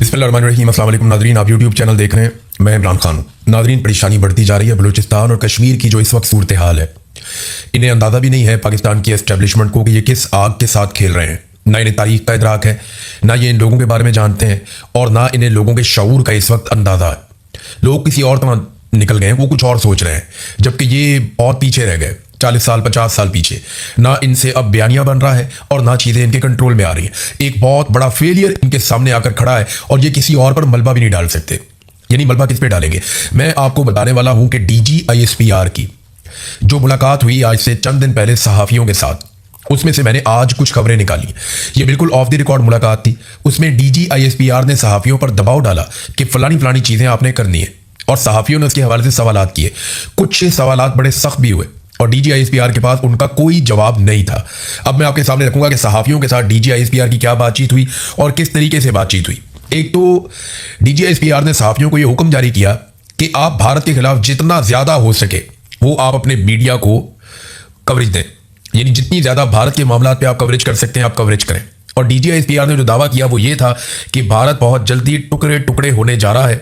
बिस्मिल्लाहिर्रहमानिर्रहीम। अस्सलाम वालेकुम नाज़रीन, आप यूट्यूब चैनल देख रहे हैं, मैं इमरान खान हूँ। नाज़रीन, परेशानी बढ़ती जा रही है बलूचिस्तान और कश्मीर की जो इस वक्त सूरत हाल है। इन्हें अंदाज़ा भी नहीं है पाकिस्तान की एस्टेब्लिशमेंट को कि ये किस आग के साथ खेल रहे हैं। ना इन्हें तारीख का इदराक है, ना ये इन लोगों के बारे में जानते हैं और ना इन्हें लोगों के शऊर का इस वक्त अंदाज़ा है। लोग किसी और तरह निकल गए हैं, वो कुछ और सोच रहे हैं, जबकि ये बहुत पीछे रह गए, 40 साल 50 साल पीछे। ना इनसे अब बयानिया बन रहा है और ना चीज़ें इनके कंट्रोल में आ रही हैं। एक बहुत बड़ा फेलियर इनके सामने आकर खड़ा है और ये किसी और पर मलबा भी नहीं डाल सकते। यानी मलबा किस पे डालेंगे? मैं आपको बताने वाला हूं कि DGISPR की जो मुलाकात हुई आज से चंद दिन पहले सहाफ़ियों के साथ, उसमें से मैंने आज कुछ खबरें निकाली। ये बिल्कुल ऑफ द रिकॉर्ड मुलाकात थी। उसमें DGISPR ने सहाफ़ियों पर दबाव डाला कि फलानी फलानी चीज़ें आपने करनी है, और सहाफ़ियों ने उसके हवाले से सवालात किए। कुछ सवालात बड़े सख्त भी हुए और DGISPR के पास उनका कोई जवाब नहीं था। अब मैं आपके सामने रखूंगा कि सहाफ़ियों के साथ DGISPR की क्या बातचीत हुई और किस तरीके से बातचीत हुई। एक तो DGISPR ने सहाफ़ियों को यह हुक्म जारी किया कि आप भारत के खिलाफ जितना ज़्यादा हो सके वो आप अपने मीडिया को कवरेज दें। यानी जितनी ज़्यादा भारत के मामलों पे आप कवरेज कर सकते हैं आप कवरेज करें। और DGISPR ने जो दावा किया वो ये था कि भारत बहुत जल्दी टुकड़े टुकड़े होने जा रहा है।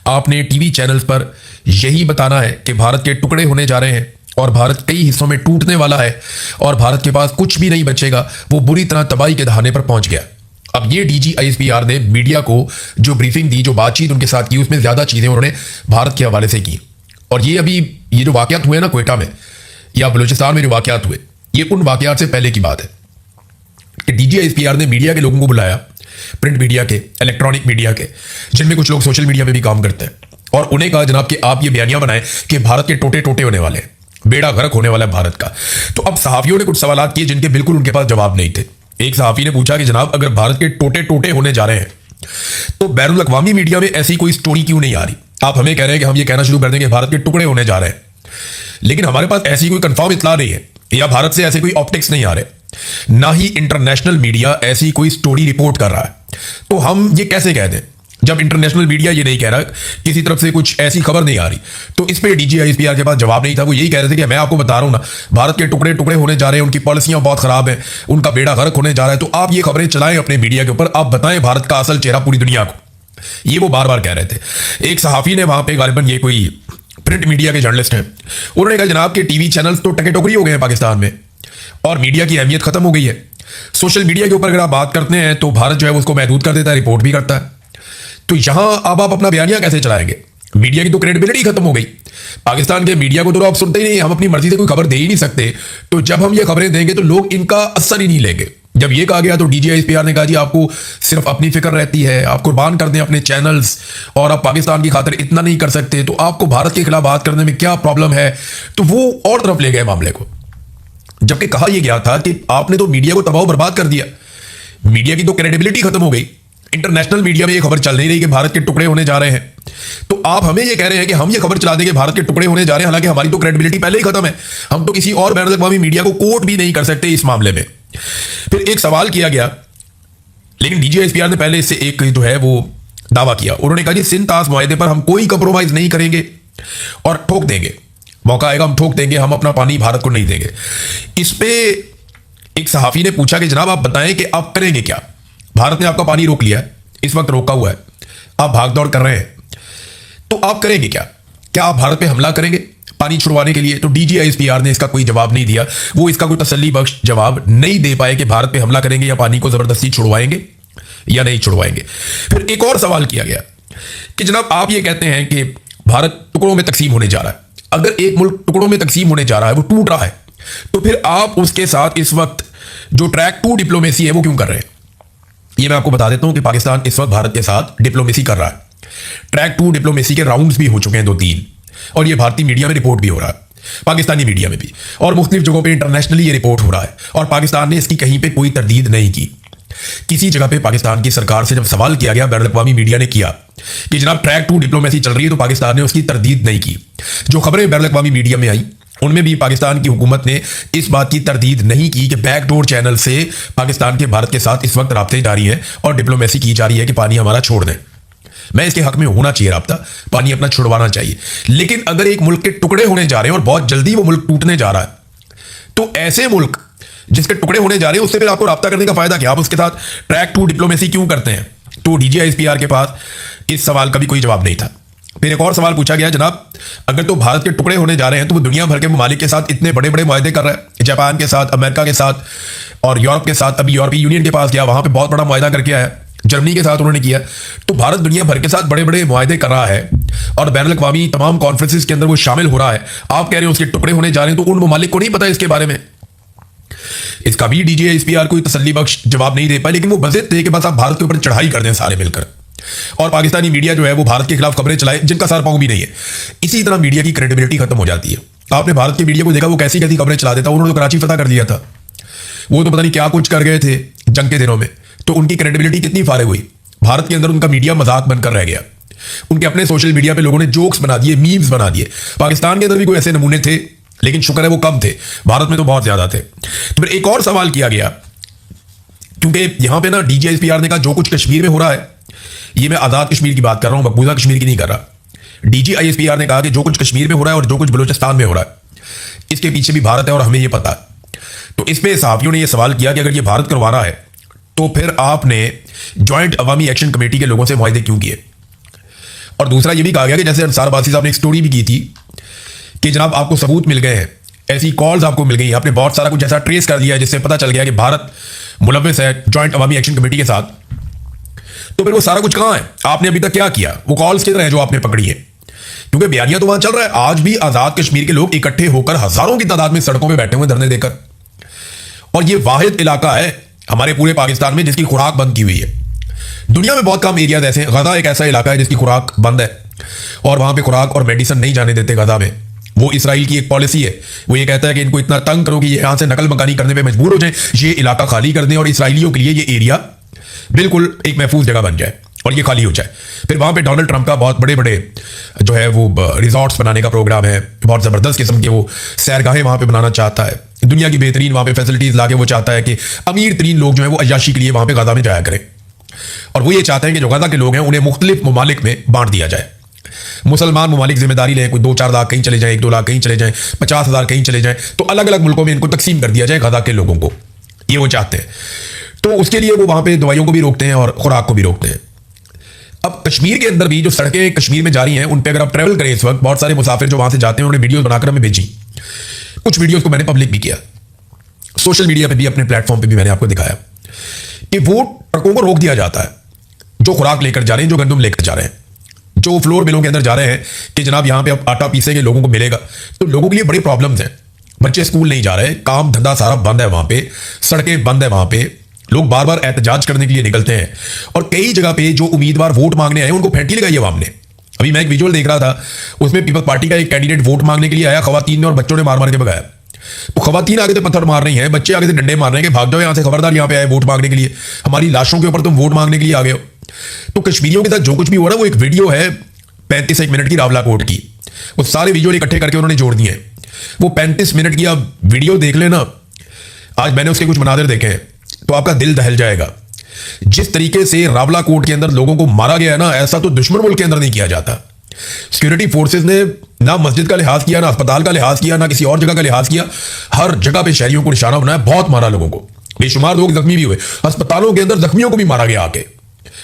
आपने टीवी चैनल्स पर यही बताना है कि भारत के टुकड़े होने जा रहे हैं और भारत कई हिस्सों में टूटने वाला है और भारत के पास कुछ भी नहीं बचेगा, वो बुरी तरह तबाही के दहाने पर पहुंच गया। अब ये DGISPR ने मीडिया को जो ब्रीफिंग दी, जो बातचीत उनके साथ की, उसमें ज़्यादा चीज़ें उन्होंने भारत के हवाले से की। और ये जो वाक़यात हुए ना क्वेटा में या बलूचिस्तान में जो वाक़यात हुए, ये उन वाक़यात से पहले की बात है कि DGISPR ने मीडिया के लोगों को बुलाया, प्रिंट मीडिया के, इलेक्ट्रॉनिक मीडिया के, जिनमें कुछ लोग सोशल मीडिया में भी काम करते हैं, और उन्हें कहा जनाब कि आप ये बयानियां बनाएं कि भारत के टोटे टोटे होने वाले हैं, बेड़ा गर्क होने वाला है भारत का। तो अब सहाफ़ियों ने कुछ सवालात किए जिनके बिल्कुल उनके पास जवाब नहीं थे। एक सहाफ़ी ने पूछा कि जनाब अगर भारत के टोटे टोटे होने जा रहे हैं तो बैनुल अक़वामी मीडिया में ऐसी कोई स्टोरी क्यों नहीं आ रही? आप हमें कह रहे हैं कि हम ये कहना शुरू कर देंगे भारत के टुकड़े होने जा रहे हैं, लेकिन हमारे पास ऐसी कोई कंफर्म इत्तला नहीं है या भारत से ऐसे कोई ऑप्टिक्स नहीं आ रहे, ना ही इंटरनेशनल मीडिया ऐसी कोई स्टोरी रिपोर्ट कर रहा है। तो हम ये कैसे कह दें जब इंटरनेशनल मीडिया ये नहीं कह रहा, किसी तरफ से कुछ ऐसी खबर नहीं आ रही? तो इस पे DGISPR के पास जवाब नहीं था। वो यही कह रहे थे कि मैं आपको बता रहा हूं ना, भारत के टुकड़े टुकड़े होने जा रहे हैं, उनकी पॉलिसियां बहुत खराब हैं, उनका बेड़ा गर्क होने जा रहा है। तो आप ये खबरें चलाएं अपने मीडिया के ऊपर, आप बताएं भारत का असल चेहरा पूरी दुनिया को। ये वो बार बार कह रहे थे। एक सहाफ़ी ने वहां पर, गालिबन ये कोई प्रिंट मीडिया के जर्नलिस्ट हैं, उन्होंने कहा जनाब कि टीवी चैनल्स तो टके टोकरी हो गए हैं पाकिस्तान में और मीडिया की अहमियत खत्म हो गई है। सोशल मीडिया के ऊपर अगर आप बात करते हैं तो भारत जो है उसको महदूद कर देता है, रिपोर्ट भी करता है। तो यहां अब आप अपना बयानिया कैसे चलाएंगे? मीडिया की तो क्रेडिबिलिटी खत्म हो गई। पाकिस्तान के मीडिया को तो आप सुनते ही नहीं, हम अपनी मर्जी से कोई खबर दे ही नहीं सकते। तो जब हम ये खबरें देंगे तो लोग इनका असर ही नहीं लेंगे। जब ये कहा गया तो DGISPR ने कहा जी आपको सिर्फ अपनी फिक्र रहती है, आप कुर्बान कर दें अपने चैनल्स और आप पाकिस्तान की खातिर इतना नहीं कर सकते, तो आपको भारत के खिलाफ बात करने में क्या प्रॉब्लम है? तो वो और तरफ ले गए मामले को, जबकि कहा यह गया था कि आपने तो मीडिया को तबाह बर्बाद कर दिया, मीडिया की तो क्रेडिबिलिटी खत्म हो गई, इंटरनेशनल मीडिया में यह खबर चल नहीं रही कि भारत के टुकड़े होने जा रहे हैं। तो आप हमें यह कह रहे हैं कि हम ये खबर चला देंगे भारत के टुकड़े होने जा रहे हैं, हालांकि हमारी तो क्रेडिबिलिटी पहले ही खत्म है। हम तो किसी और बैनुल अक़वामी मीडिया को कोट भी नहीं कर सकते इस मामले में। फिर एक सवाल किया गया, लेकिन DGISPR ने पहले इससे एक जो है वो दावा किया। उन्होंने कहा कि सिंध तास मुआहदे पर हम कोई कंप्रोमाइज नहीं करेंगे और ठोक देंगे, मौका आएगा हम ठोक देंगे, हम अपना पानी भारत को नहीं देंगे। इस पे एक सहाफ़ी ने पूछा कि जनाब आप बताएं कि आप करेंगे क्या? भारत ने आपका पानी रोक लिया है, इस वक्त रोका हुआ है, आप भाग दौड़ कर रहे हैं, तो आप करेंगे क्या? क्या आप भारत पे हमला करेंगे पानी छुड़वाने के लिए? तो DGISPR ने इसका कोई जवाब नहीं दिया। वो इसका कोई तसल्ली बख्श जवाब नहीं दे पाए कि भारत पे हमला करेंगे या पानी को जबरदस्ती छुड़वाएंगे या नहीं छुड़वाएंगे। फिर एक और सवाल किया गया कि जनाब आप ये कहते हैं कि भारत टुकड़ों में तकसीम होने जा रहा है, अगर एक मुल्क टुकड़ों में तकसीम होने जा रहा है, वो टूट रहा है, तो फिर आप उसके साथ इस वक्त जो ट्रैक टू डिप्लोमेसी है वो क्यों कर रहे हैं? ये मैं आपको बता देता हूं कि पाकिस्तान इस वक्त भारत के साथ डिप्लोमेसी कर रहा है। ट्रैक टू डिप्लोमेसी के राउंड्स भी हो चुके हैं 2-3, और ये भारतीय मीडिया में रिपोर्ट भी हो रहा है, पाकिस्तानी मीडिया में भी, और मुख्तलिफ जगहों पे इंटरनेशनली ये रिपोर्ट हो रहा है। और पाकिस्तान ने इसकी कहीं पे कोई तरदीद नहीं की। किसी जगह पे पाकिस्तान की सरकार से जब सवाल किया गया, बैनुल अक़वामी मीडिया ने किया कि जनाब ट्रैक टू डिप्लोमेसी चल रही है, तो पाकिस्तान ने उसकी तरदीद नहीं की। जो खबरें बैनुल अक़वामी मीडिया में आई उनमें भी पाकिस्तान की हुकूमत ने इस बात की तरदीद नहीं की कि बैकडोर चैनल से पाकिस्तान के भारत के साथ इस वक्त राब्ते जारी हैं और डिप्लोमेसी की जा रही है कि पानी हमारा छोड़ दें। मैं इसके हक में होना चाहिए राब्ता, पानी अपना छुड़वाना चाहिए। लेकिन अगर एक मुल्क के टुकड़े होने जा रहे हैं और बहुत जल्दी वो मुल्क टूटने जा रहा है, तो ऐसे मुल्क जिसके टुकड़े होने जा रहे हैं उससे फिर आपको राब्ता करने का फायदा क्या? आप उसके साथ ट्रैक टू डिप्लोमेसी क्यों करते हैं? तो DGISPR के पास इस सवाल का भी कोई जवाब नहीं था। फिर एक और सवाल पूछा गया, जनाब अगर तो भारत के टुकड़े होने जा रहे हैं तो वो दुनिया भर के ममालिक के साथ इतने बड़े बड़े मुआहदे कर रहा है, जापान के साथ, अमेरिका के साथ और यूरोप के साथ। अभी यूरोपीय यूनियन के पास गया, वहां पे बहुत बड़ा मुआहदा करके आया, जर्मनी के साथ उन्होंने किया। तो भारत दुनिया भर के साथ बड़े बड़े मुआहदे कर रहा है और बैनुल अक़वामी तमाम कॉन्फ्रेंसिस के अंदर वो शामिल हो रहा है। आप कह रहे हैं उसके टुकड़े होने जा रहे हैं, तो उन ममालिक को नहीं पता इसके बारे में? इसका भी DGISPR कोई तसल्ली बख्श जवाब नहीं दे पाए, लेकिन वो बज़िद थे कि बस आप भारत के ऊपर चढ़ाई कर दें सारे मिलकर, और पाकिस्तानी मीडिया जो है वो भारत के खिलाफ खबरें चलाए जिनका सर पांव भी नहीं है। इसी तरह मीडिया की क्रेडिबिलिटी खत्म हो जाती है। आपने भारत के मीडिया को देखा, वो कैसी कैसी खबरें चला देता। उन्होंने तो कराची फतह कर दिया था, वो तो पता नहीं क्या कुछ कर गए थे जंग के दिनों में, तो उनकी क्रेडिबिलिटी कितनी फारे हुई। भारत के अंदर उनका मीडिया मजाक बनकर रह गया। उनके अपने सोशल मीडिया पे लोगों ने जोक्स बना दिए, मीम्स बना दिए। पाकिस्तान के अंदर भी कोई ऐसे नमूने थे, लेकिन शुक्र है वो कम थे, भारत में तो बहुत ज्यादा थे। तो फिर एक और सवाल किया गया, क्योंकि यहां पे ना DGISPR ने कहा जो कुछ कश्मीर में हो रहा है, ये मैं आजाद कश्मीर की बात कर रहा हूं, मकबूजा कश्मीर की नहीं कर रहा। DGISPR ने कहा कि जो कुछ कश्मीर में हो रहा है और जो कुछ बलूचिस्तान में हो रहा है, इसके पीछे भी भारत है और हमें ये पता है। तो इस पे सहाफियों ने यह सवाल किया कि अगर ये भारत करवा रहा है तो फिर आपने ज्वाइंट अवामी एक्शन कमेटी के लोगों से मुआहदे क्यों किए? और दूसरा ये भी कहा गया कि जैसे अंसार बासी साहब ने एक स्टोरी भी की थी कि जनाब आपको सबूत मिल गए हैं, ऐसी कॉल्स आपको मिल गई, आपने बहुत सारा कुछ ऐसा ट्रेस कर लिया है जिससे पता चल गया कि भारत मुलव्विस है ज्वाइंट अवामी एक्शन कमेटी के साथ। तो फिर वो सारा कुछ कहां है? आपने अभी तक क्या किया? वो कॉल्स किधर है जो आपने पकड़ी है? क्योंकि बयानिया तो वहां चल रहा है। आज भी आजाद कश्मीर के लोग इकट्ठे होकर हजारों की तादाद में सड़कों पर बैठे हुए धरने देकर, और ये वाहिद इलाका है हमारे पूरे पाकिस्तान में जिसकी खुराक बंद की हुई है। दुनिया में बहुत कम एरियाज ऐसे हैं। गजा एक ऐसा इलाका है जिसकी खुराक बंद है, और वहां पे खुराक और मेडिसिन नहीं जाने देते गजा में। वो इसराइल की एक पॉलिसी है, वो ये कहता है कि इनको इतना तंग करो कि ये यहां से नकल मकानी करने पे मजबूर हो जाए, ये इलाका खाली कर दें और इसराइलियों के लिए ये एरिया बिल्कुल एक महफूज जगह बन जाए और ये खाली हो जाए। फिर वहां पे डोनाल्ड ट्रंप का बहुत बड़े बड़े जो है वो रिजॉर्ट्स बनाने का प्रोग्राम है, बहुत जबरदस्त किस्म के वो सैरगाहें वहां पे बनाना चाहता है, दुनिया की बेहतरीन वहां पे फैसिलिटीज लाके वो चाहता है कि अमीर तरीन लोग जो है वो अय्याशी के लिए वहां पे गजा में जाया करें। और वो ये चाहते हैं कि जो गजा के लोग हैं उन्हें मुख्तलिफ ममालिक में बांट दिया जाए। मुसलमान ममालिक जिम्मेदारी लें, कोई 2-4 लाख कहीं चले जाए, 1-2 लाख कहीं चले जाए, 50,000 कहीं चले जाए, तो अलग अलग मुल्कों में इनको तकसीम कर दिया जाए गजा के लोगों को। ये वो चाहते हैं। तो उसके लिए वो वहां पे दवाइयों को भी रोकते हैं और खुराक को भी रोकते हैं। अब कश्मीर के अंदर भी जो सड़कें कश्मीर में जा रही हैं उन पे अगर आप ट्रैवल करें, इस वक्त बहुत सारे मुसाफिर जो वहां से जाते हैं उन्होंने वीडियोस बनाकर हमें भेजी। कुछ वीडियोस को मैंने पब्लिक भी किया, सोशल मीडिया पे भी, अपने प्लेटफॉर्म पे भी मैंने आपको दिखाया कि वो ट्रकों को रोक दिया जाता है जो खुराक लेकर जा रहे हैं, जो गंदम लेकर जा रहे हैं, जो फ्लोर मिलों के अंदर जा रहे हैं कि जनाब यहां पे अब आटा पीसेंगे, लोगों को मिलेगा। तो लोगों के लिए बड़ी प्रॉब्लम्स हैं। बच्चे स्कूल नहीं जा रहे, काम धंधा सारा बंद है वहां पे, सड़कें बंद है वहां पे, लोग बार बार एहतजाज करने के लिए निकलते हैं, और कई जगह पे जो उम्मीदवार वोट मांगने आए उनको फेंटी लगाई अवाम ने। अभी मैं एक विजुअल देख रहा था, उसमें पीपल्स पार्टी का एक कैंडिडेट वोट मांगने के लिए आया, खवातीन ने और बच्चों ने मार मार के भगाया। तो खवातीन आगे से पत्थर मार रही हैं, बच्चे आगे से डंडे मार रहे हैं कि भाग जाओ यहां से, खबरदार यहां पे आए वोट मांगने के लिए, हमारी लाशों के ऊपर तुम वोट मांगने के लिए आ गए हो। तो कश्मीरियों के साथ जो कुछ भी हो रहा है वो एक वीडियो है 35 मिनट की रावलाकोट की, वो सारे विजुअल इकट्ठे करके उन्होंने जोड़ दिए हैं। वो 35 मिनट की आप वीडियो देख लेना, आज मैंने उसके कुछ मनाजिर देखे हैं तो आपका दिल दहल जाएगा। जिस तरीके से रावलाकोट के अंदर लोगों को मारा गया है ना, ऐसा तो दुश्मन मुल्क के अंदर नहीं किया जाता। सिक्योरिटी फोर्सेस ने ना मस्जिद का लिहाज किया, ना अस्पताल का लिहाज किया, ना किसी और जगह का लिहाज किया, हर जगह पे शहरियों को निशाना बनाया, बहुत मारा लोगों को, बेशुमार लोग जख्मी भी हुए, अस्पतालों के अंदर जख्मियों को भी मारा गया, आके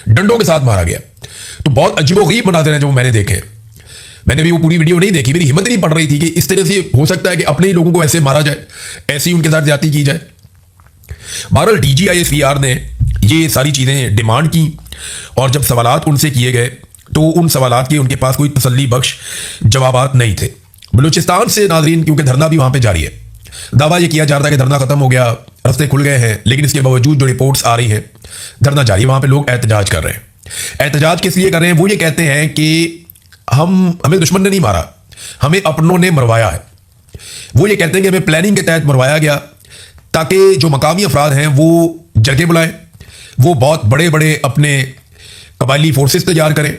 डंडों के साथ मारा गया। तो बहुत अजीबोगरीब मनाजिर हैं जो मैंने देखे। मैंने भी वो पूरी वीडियो नहीं देखी, मेरी हिम्मत नहीं पड़ रही थी कि इस तरह से हो सकता है कि अपने ही लोगों को ऐसे मारा जाए, ऐसी उनके साथ ज्यादती की जाए। बहरहाल DGISPR ने ये सारी चीजें डिमांड की, और जब सवालात उनसे किए गए तो उन सवालात के उनके पास कोई तसल्ली बख्श जवाबात नहीं थे। बलूचिस्तान से नाजरीन, क्योंकि धरना भी वहां पे जारी है, दावा ये किया जा रहा है कि धरना खत्म हो गया, रास्ते खुल गए हैं, लेकिन इसके बावजूद जो रिपोर्ट्स आ रही हैं धरना जारी है, वहां पे लोग एहतजाज कर रहे हैं। एहतजाज किस लिए कर रहे हैं? वो ये कहते हैं कि हमें दुश्मन ने नहीं मारा, हमें अपनों ने मरवाया है। वो ये कहते हैं कि हमें प्लानिंग के तहत मरवाया गया ताकि जो मकामी अफराद हैं वो जगह बुलाएं, वो बहुत बड़े बड़े अपने कबायली फोर्सेस तैयार करें,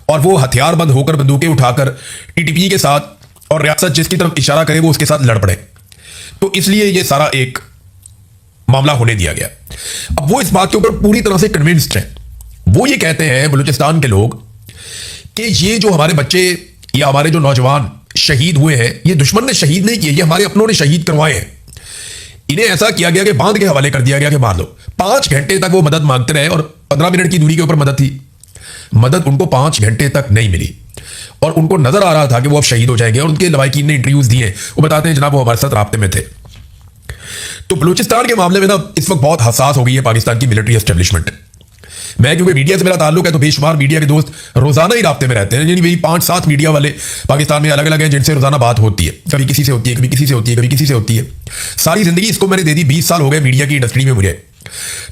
और वो हथियारबंद होकर बंदूकें उठाकर TTP के साथ और रियासत जिसकी तरफ इशारा करे वो उसके साथ लड़ पड़े। तो इसलिए ये सारा एक मामला होने दिया गया। अब वो इस बात के ऊपर पूरी तरह से कन्विंस्ड हैं। वो ये कहते हैं बलूचिस्तान के लोग कि ये जो हमारे बच्चे या हमारे जो नौजवान शहीद हुए हैं, ये दुश्मन ने शहीद नहीं किए, ये हमारे अपनों ने शहीद करवाए हैं। इन्हें ऐसा किया गया कि बांध के हवाले कर दिया गया कि मार लो। 5 घंटे तक वो मदद मांगते रहे और 15 मिनट की दूरी के ऊपर मदद थी। मदद उनको 5 घंटे तक नहीं मिली और उनको नजर आ रहा था कि वो अब शहीद हो जाएंगे। और उनके लवाकिन ने इंटरव्यूज दिए, वो बताते हैं जनाब वो हमारे साथ राब्ते में थे। तो बलूचिस्तान के मामले में ना इस वक्त बहुत हसास हो गई है पाकिस्तान की मिलिट्री एस्टेब्लिशमेंट। मैं क्योंकि मीडिया से मेरा ताल्लुक है तो बेशुमार मीडिया के दोस्त रोजाना ही राब्ते में रहते हैं, यानी वही 5-7 मीडिया वाले पाकिस्तान में अलग अलग हैं जिनसे रोजाना बात होती है। कभी किसी से होती है, कभी किसी से होती है, कभी किसी से होती है। सारी जिंदगी इसको मैंने दे दी, 20 साल हो गए मीडिया की इंडस्ट्री में मुझे,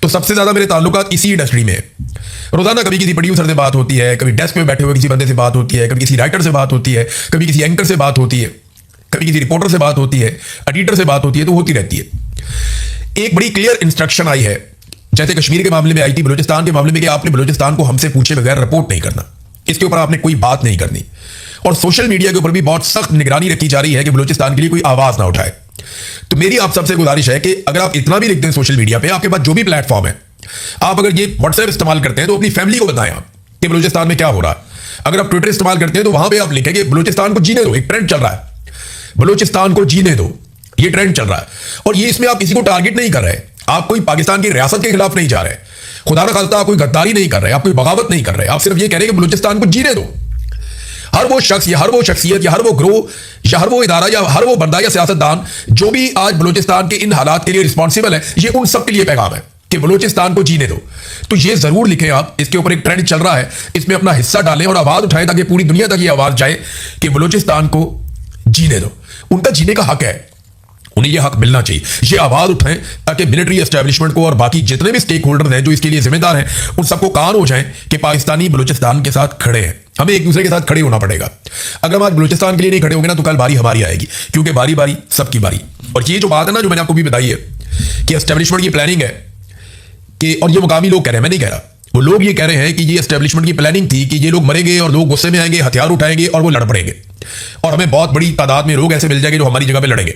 तो सबसे ज्यादा मेरे ताल्लुकात इसी इंडस्ट्री में। रोजाना कभी किसी प्रोड्यूसर से बात होती है, कभी डेस्क में बैठे हुए किसी बंदे से बात होती है, कभी किसी राइटर से बात होती है, कभी किसी एंकर से बात होती है, कभी किसी रिपोर्टर से बात होती है, एडिटर से बात होती है, तो होती रहती है। एक बड़ी क्लियर इंस्ट्रक्शन आई है, जैसे कश्मीर के मामले में आई थी, बलूचिस्तान के मामले में, कि आपने बलूचिस्तान को हमसे पूछे बगैर रिपोर्ट नहीं करना, इसके ऊपर आपने कोई बात नहीं करनी। और सोशल मीडिया के ऊपर भी बहुत सख्त निगरानी रखी जा रही है कि बलूचिस्तान के लिए कोई आवाज ना उठाए। तो मेरी आप सबसे गुजारिश है कि अगर आप इतना भी लिखते हैं सोशल मीडिया पे, आपके पास जो भी प्लेटफॉर्म है, आप अगर ये व्हाट्सएप इस्तेमाल करते हैं तो अपनी फैमिली को बताएं आप कि बलूचिस्तान में क्या हो रहा है। अगर आप ट्विटर इस्तेमाल करते हैं तो वहां पे आप लिखें कि बलूचिस्तान को जीने दो, एक ट्रेंड चल रहा है, बलूचिस्तान को जीने दो, ये ट्रेंड चल रहा है। और ये इसमें आप किसी को टारगेट नहीं कर रहे, आप कोई पाकिस्तान की रियासत के खिलाफ नहीं जा रहे, खुदा ना खास्ता आप कोई गद्दारी नहीं कर रहे, आप कोई बगावत नहीं कर रहे, आप सिर्फ ये कह रहे हैं कि बलूचिस्तान को जीने दो। हर वो शख्स या हर वो शख्सियत या हर वो ग्रोह या हर वो इदारा या हर वो बंदा या सियासतदान जो भी आज बलूचिस्तान के इन हालात के लिए रिस्पॉन्सिबल है, ये उन सब के लिए पैगाम है कि बलूचिस्तान को जीने दो। तो ये जरूर लिखें आप, इसके ऊपर एक ट्रेंड चल रहा है, इसमें अपना हिस्सा डालें और आवाज उठाएं ताकि पूरी दुनिया तक ये आवाज जाए कि बलूचिस्तान को जीने दो। उनका जीने का हक है, उन्हें यह हक मिलना चाहिए। ये आवाज उठाएं ताकि मिलिट्री एस्टेब्लिशमेंट को और बाकी जितने भी स्टेक होल्डर्स हैं जो इसके लिए जिम्मेदार हैं, उन सबको कान हो जाएं कि पाकिस्तानी बलूचिस्तान के साथ खड़े हैं। हमें एक दूसरे के साथ खड़े होना पड़ेगा। अगर हम आज बलूचिस्तान के लिए नहीं खड़े होंगे ना, तो कल बारी हमारी आएगी, क्योंकि बारी बारी सबकी बारी। और ये जो बात है ना, जो मैंने आपको भी बताई है कि एस्टेब्लिशमेंट की प्लानिंग है कि, और ये मुकामी लोग कह रहे हैं, मैं नहीं कह रहा, वो लोग ये कह रहे हैं कि ये एस्टेब्लिशमेंट की प्लानिंग थी कि ये लोग मरेंगे और लोग गुस्से में आएंगे, हथियार उठाएंगे और वो लड़ पड़ेंगे और हमें बहुत बड़ी तादाद में लोग ऐसे मिल जाएंगे जो हमारी जगह पे लड़ेंगे,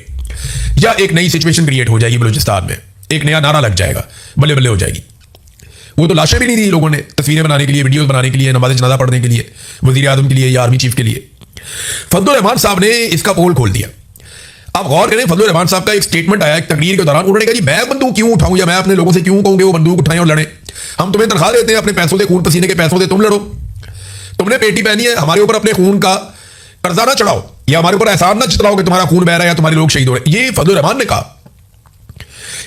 या एक नई सिचुएशन क्रिएट हो जाएगी बलूचिस्तान में, एक नया नारा लग जाएगा, बल्ले बल्ले हो जाएगी। वो तो लाशें भी नहीं दी लोगों ने तस्वीरें बनाने के लिए, वीडियोस बनाने के लिए, नमाज जनाजा पढ़ने के लिए, वजीर आजम के लिए या आर्मी चीफ के लिए। फजलुर रहमान साहब ने इसका पोल खोल दिया। आप गौर करें, फजलुर रहमान साहब का एक स्टेटमेंट आया एक तकरीर के दौरान, उन्होंने कहा जी मैं बंदूक क्यों उठाऊं, या मैं अपने लोगों से क्यों कहूं कि वो बंदूक उठाएं और लड़ें, हम तुम्हें तनख्वाह देते हैं अपने पैसों से, खून पसीने के पैसों से, तुम लड़ो, तुमने पेटी पहनी है, हमारे ऊपर अपने खून का कर्जा ना चढ़ाओ या हमारे ऊपर एहसान ना चितलाओ कि तुम्हारा खून बह रहा है या तुम्हारे लोग शहीद हो रहे। ये फजलुर रहमान ने कहा।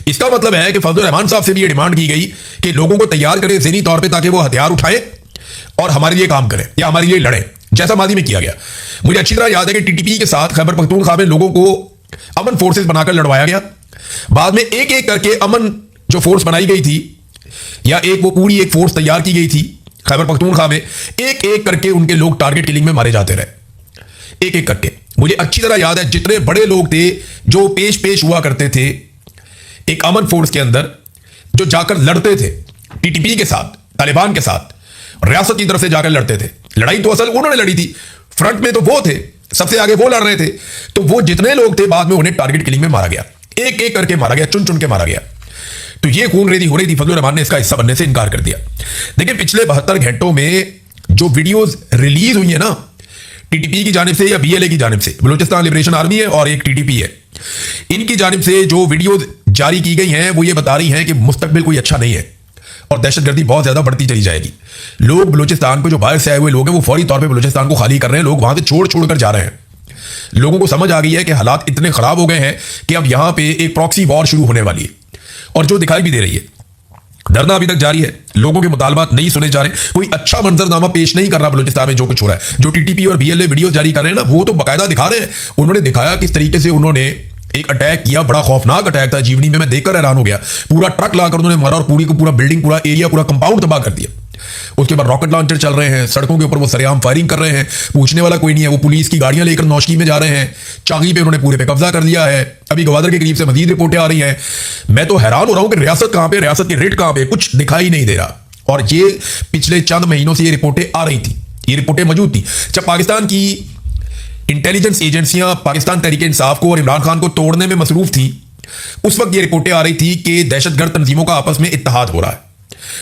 इसका मतलब है कि फजलुर रहमान साहब से भी ये डिमांड की गई कि लोगों को तैयार करें ज़हनी तौर पे ताकि वो हथियार उठाएं और हमारे लिए काम करें या हमारे लिए लड़ें, जैसा माजी में किया गया। मुझे अच्छी तरह याद है कि टीटीपी के साथ खैबर पख्तूनख्वा में लोगों को अमन फोर्सेस बनाकर लड़वाया गया। बाद में एक एक करके अमन जो फोर्स बनाई गई थी या एक वो पूरी एक फोर्स तैयार की गई थी खैबर पख्तूनख्वा में, एक एक करके उनके लोग टारगेट किलिंग में मारे जाते रहे, एक एक करके। मुझे अच्छी तरह याद है जितने बड़े लोग थे जो पेश हुआ करते थे एक अमन फोर्स के अंदर, जो जाकर लड़ते थे टीटीपी के साथ, तालिबान के साथ, रियासत की तरफ से जाकर लड़ते थे। लड़ाई तो असल उन्होंने लड़ी थी, फ्रंट में तो वो थे, सबसे आगे वो लड़ रहे थे। तो वो जितने लोग थे बाद में उन्हें टारगेट किलिंग में मारा गया, एक एक करके मारा गया, चुन चुन के मारा गया। तो ये खून रेजी हो रही थी, फजलुर रहमान ने इसका हिस्सा बनने से इनकार कर दिया। देखिए पिछले 72 घंटों में जो वीडियोज रिलीज हुई है ना, टीटीपी की जानिब से या बीएलए की जानिब से, बलूचिस्तान लिबरेशन आर्मी है और एक टीटीपी है, इनकी जानिब से जो वीडियोज जारी की गई हैं वो ये बता रही हैं कि मुस्तकबिल कोई अच्छा नहीं है और दहशतगर्दी बहुत ज्यादा बढ़ती चली जाएगी। लोग बलूचिस्तान को, जो बाहर से आए हुए लोग हैं, वो फौरी तौर पे बलूचिस्तान को खाली कर रहे हैं, लोग वहां से छोड़ कर जा रहे हैं। लोगों को समझ आ गई है कि हालात इतने खराब हो गए हैं कि अब यहां पे एक प्रॉक्सी वॉर शुरू होने वाली है और जो दिखाई भी दे रही है। धरना अभी तक जारी है, लोगों के मुतालबात नहीं सुने जा रहे, कोई अच्छा मंजरनामा पेश नहीं कर रहा बलूचिस्तान में जो कुछ हो रहा है। जो टीटीपी और बीएलए वीडियो जारी कर रहे हैं ना, वो तो बाकायदा दिखा रहे हैं। उन्होंने दिखाया किस तरीके से उन्होंने एक अटैक किया, बड़ा खौफनाक अटैक था, जीवनी में मैं देखकर हैरान हो गया। पूरा ट्रक लाकर उन्होंने मारा और पूरी को पूरा बिल्डिंग, पूरा एरिया, पूरा कंपाउंड तबाह कर दिया। उसके बाद रॉकेट लॉन्चर चल रहे हैं, सड़कों के ऊपर वो सरेआम फायरिंग कर रहे हैं, पूछने वाला कोई नहीं है। वो पुलिस की गाड़ियां लेकर नौशकी में जा रहे हैं, चागी पे उन्होंने पूरे पे कब्जा कर लिया है। अभी गवादर के करीब से मजीद रिपोर्टें आ रही हैं। मैं तो हैरान हो रहा हूं कि रियासत कहां पे, रियासत की रेट कहां पे, कुछ दिखाई नहीं दे रहा। और ये पिछले चंद महीनों से ये रिपोर्टें आ रही थी, ये रिपोर्टें मौजूद थी। जब पाकिस्तान की इंटेलिजेंस एजेंसियां पाकिस्तान तहरीक इंसाफ को और इमरान खान को तोड़ने में मसरूफ थी, उस वक्त ये रिपोर्टें आ रही थी कि दहशतगर्द तंजीमों का आपस में इत्तेहाद हो रहा है।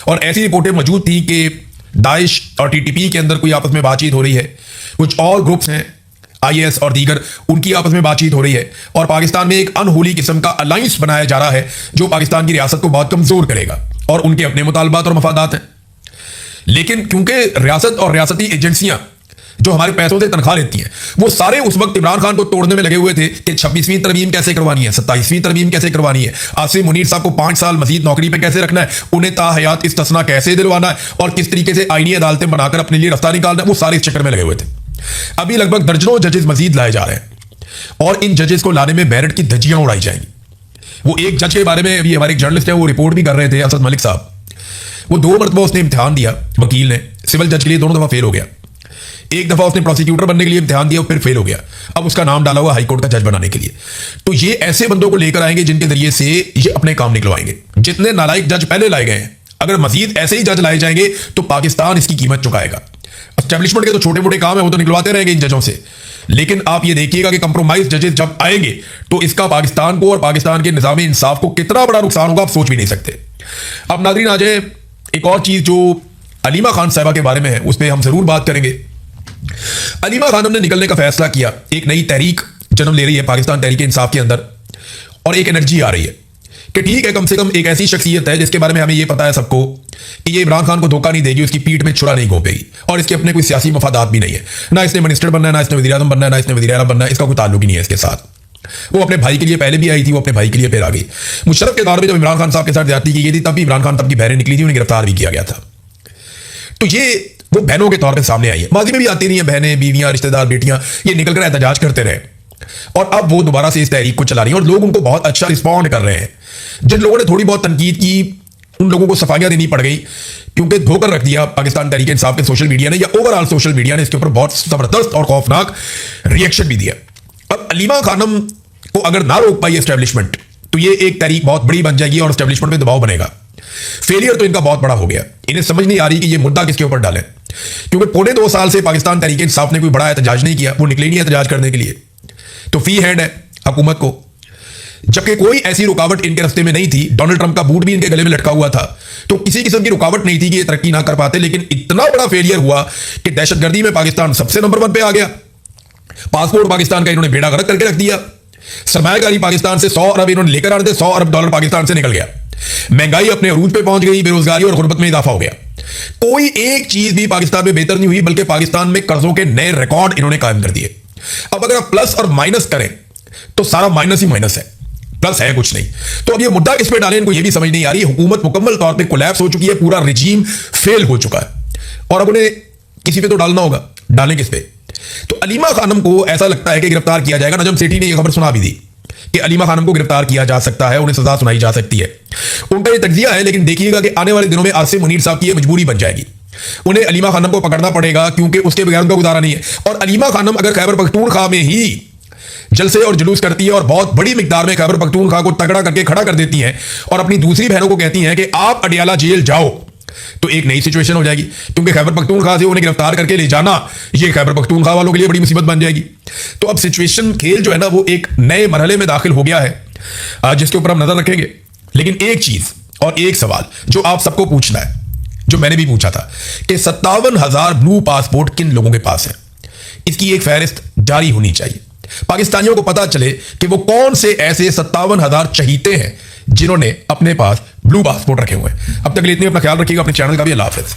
और ऐसी रिपोर्टें मौजूद थी कि दाइश और टीटीपी के अंदर कोई आपस में बातचीत हो रही है, कुछ और ग्रुप्स हैं आईएस और दीगर, उनकी आपस में बातचीत हो रही है और पाकिस्तान में एक अनहोली किस्म का अलायंस बनाया जा रहा है जो पाकिस्तान की रियासत को बहुत कमजोर करेगा और उनके अपने मुतालबात और मफादात हैं। लेकिन क्योंकि रियासत और रियासती एजेंसियां जो हमारे पैसों से तनख्वाह लेती हैं, वो सारे उस वक्त इमरान खान को तोड़ने में लगे हुए थे कि 26वीं तरमीम कैसे करवानी है, 27वीं तरमीम कैसे करवानी है, आसिम मुनीर साहब को 5 साल मजीद नौकरी पे कैसे रखना है, उन्हें ताहयात इस्तिस्ना कैसे दिलवाना है और किस तरीके से आईनी अदालतें बनाकर अपने लिए रफ्तार निकालना है, वो सारे इस चक्कर में लगे हुए थे। अभी लगभग दर्जनों जजेस मजीद लाए जा रहे हैं और इन जजेस को लाने में मेरिट की धज्जियां उड़ाई जाएंगी। वो एक जज के बारे में अभी हमारे एक जर्नलिस्ट है वो रिपोर्ट भी कर रहे थे, असद मलिक साहब, वो 2 मरतबा उसने इम्तिहान दिया, वकील ने, सिविल जज के लिए दोनों दफा फेल हो गया। एक दफा उसने प्रोसिक्यूटर बनने के लिए इम्तिहान दिया, फिर फेल हो गया। अब उसका नाम डाला हुआ हाईकोर्ट का जज बनाने के लिए। तो ये ऐसे बंदों को लेकर आएंगे जिनके जरिए से ये अपने काम निकलवाएंगे। जितने नालायक जज पहले लाए गए हैं, अगर मजीद ऐसे ही जज लाए जाएंगे तो पाकिस्तान इसकी कीमत चुकाएगा। एस्टेब्लिशमेंट के तो छोटे मोटे काम है, वो तो निकलवाते रहेंगे इन जजों से, लेकिन आप ये देखिएगा कि कंप्रोमाइज जजेस जब आएंगे तो इसका पाकिस्तान को और पाकिस्तान के निज़ाम इंसाफ को कितना बड़ा नुकसान होगा आप सोच भी नहीं सकते। अब नाज़रीन आ जाए एक और चीज जो अलीमा खान साहिबा के बारे में है, उस पर हम जरूर बात करेंगे। अलीमा खानम ने निकलने का फैसला किया, एक नई तहरीक जन्म ले रही है पाकिस्तान तहरीक इंसाफ के अंदर, और एक एनर्जी आ रही है कि ठीक है, कम से कम एक ऐसी शख्सियत है जिसके बारे में हमें यह पता है सबको कि ये इमरान खान को धोखा नहीं देगी, उसकी पीठ में छुरा नहीं घोंपेगी, और इसके अपने कोई सियासी मफादात भी नहीं है। ना इसने मिनिस्टर बनना है, ना इसने वज़ीर आज़म बनना है, ना इसने वज़ीर आला बनना है, इसका कोई ताल्लुक ही नहीं है इसके साथ। वो अपने भाई के लिए पहले भी आई थी, वो अपने भाई के लिए फिर आ गई। मुशर्रफ के दौर में जब इमरान खान साहब के साथ ज्यादती की गई थी, तब भी इमरान खान तब की बहनें निकली थी, उन्हें गिरफ्तार भी किया गया था। तो ये वो बहनों के तौर पर सामने आई है, माजी में भी आती रही हैं बहनें, बीवियां, रिश्तेदार, बेटियां, ये निकलकर एहतजाज करते रहे और अब वो दोबारा से इस तहरीक को चला रही हैं और लोग उनको बहुत अच्छा रिस्पॉन्ड कर रहे हैं। जिन लोगों ने थोड़ी बहुत तनकीद की उन लोगों को सफाइयां देनी पड़ गई, क्योंकि धोकर रख दिया पाकिस्तान तहरीक इंसाफ के सोशल मीडिया ने या ओवरऑल सोशल मीडिया ने इसके ऊपर बहुत जबरदस्त और खौफनाक रिएक्शन भी दिया। अब अलीमा खानम को अगर ना रोक पाई एस्टेब्लिशमेंट तो ये एक तहरीक बहुत बड़ी बन जाएगी और एस्टेब्लिशमेंट पे दबाव बनेगा। फेलियर तो इनका बहुत बड़ा हो गया, इन्हें समझ नहीं आ रही कि ये मुद्दा किसके ऊपर डालें, क्योंकि पौने 2 साल से पाकिस्तान तहरीक इंसाफ ने कोई बड़ा एहतजाज नहीं किया, वो निकले नहीं एहतजाज करने के लिए, तो फी हैंड है हुकूमत को, जबकि कोई ऐसी रुकावट इनके रास्ते में नहीं थी। डोनाल्ड ट्रंप का बूट भी इनके गले में लटका हुआ था, तो किसी किस्म की रुकावट नहीं थी कि ये तरक्की ना कर पाते, लेकिन इतना बड़ा फेलियर हुआ कि दहशतगर्दी में पाकिस्तान सबसे नंबर 1 पे आ गया। पासपोर्ट पाकिस्तान का इन्होंने बेड़ा गर्क करके रख दिया, सरमायाकारी पाकिस्तान से 100 अरब इन्होंने लेकर आ रहे थे, $100 अरब पाकिस्तान से निकल गया, महंगाई अपने अरूज पे पहुंच गई, बेरोजगारी और गुर्बत में इजाफा हो गया। कोई एक चीज भी पाकिस्तान में बेहतर नहीं हुई, बल्कि पाकिस्तान में कर्जों के नए रिकॉर्ड इन्होंने कायम कर दिए। अब अगर आप प्लस और माइनस करें तो सारा माइनस ही माइनस है, प्लस है कुछ नहीं। तो अब ये मुद्दा किस पे डालें, इनको ये भी समझ नहीं आ रही। हुकूमत मुकम्मल तौर पे कोलैप्स हो चुकी है, पूरा रिजीम फेल हो चुका है और अब उन्हें किसी पे तो डालना होगा, डालें किस पे? तो अलीमा खानम को ऐसा लगता है कि गिरफ्तार किया जाएगा। नजम सेठी ने यह खबर सुना भी दी कि अलीमा खानम को गिरफ्तार किया जा सकता है, उन्हें सजा सुनाई जा सकती है, उनका यह तज्जिया है। लेकिन देखिएगा कि आने वाले दिनों में आसिम मुनीर साहब की यह मजबूरी बन जाएगी, उन्हें अलीमा खानम को पकड़ना पड़ेगा, क्योंकि उसके बगैर उनका गुजारा नहीं है। और अलीमा खानम अगर खैबर पख्तूनख्वा में ही जलसे और जुलूस करती है और बहुत बड़ी मिकदार में खैबर पख्तूनख्वा को तगड़ा करके खड़ा कर देती हैं और अपनी दूसरी बहनों को कहती हैं कि आप अडियाला जेल जाओ, तो एक नई सिचुएशन हो जाएगी, क्योंकि खैबर पख्तूनख्वा से उन्हें गिरफ्तार करके ले जाना ये खैबर पख्तूनख्वा वालों के लिए बड़ी मुसीबत बन जाएगी। तो अब सिचुएशन खेल जो है ना वो एक नए मरहले में दाखिल हो गया है, जिसके ऊपर हम नजर रखेंगे। लेकिन एक चीज और एक सवाल जो आप सबको पूछना है, जो मैंने भी पूछा था कि 57,000 ब्लू पासपोर्ट किन लोगों के पास है, इसकी एक फहरिस्त जारी होनी चाहिए। पाकिस्तानियों को पता चले कि वो कौन से ऐसे 57,000 चहीते हैं जिन्होंने अपने पास ब्लू पासपोर्ट रखे हुए हैं। अब तक के लिए इतने, अपना ख्याल रखिएगा, अपने चैनल का भी। अल्लाह हाफिज़।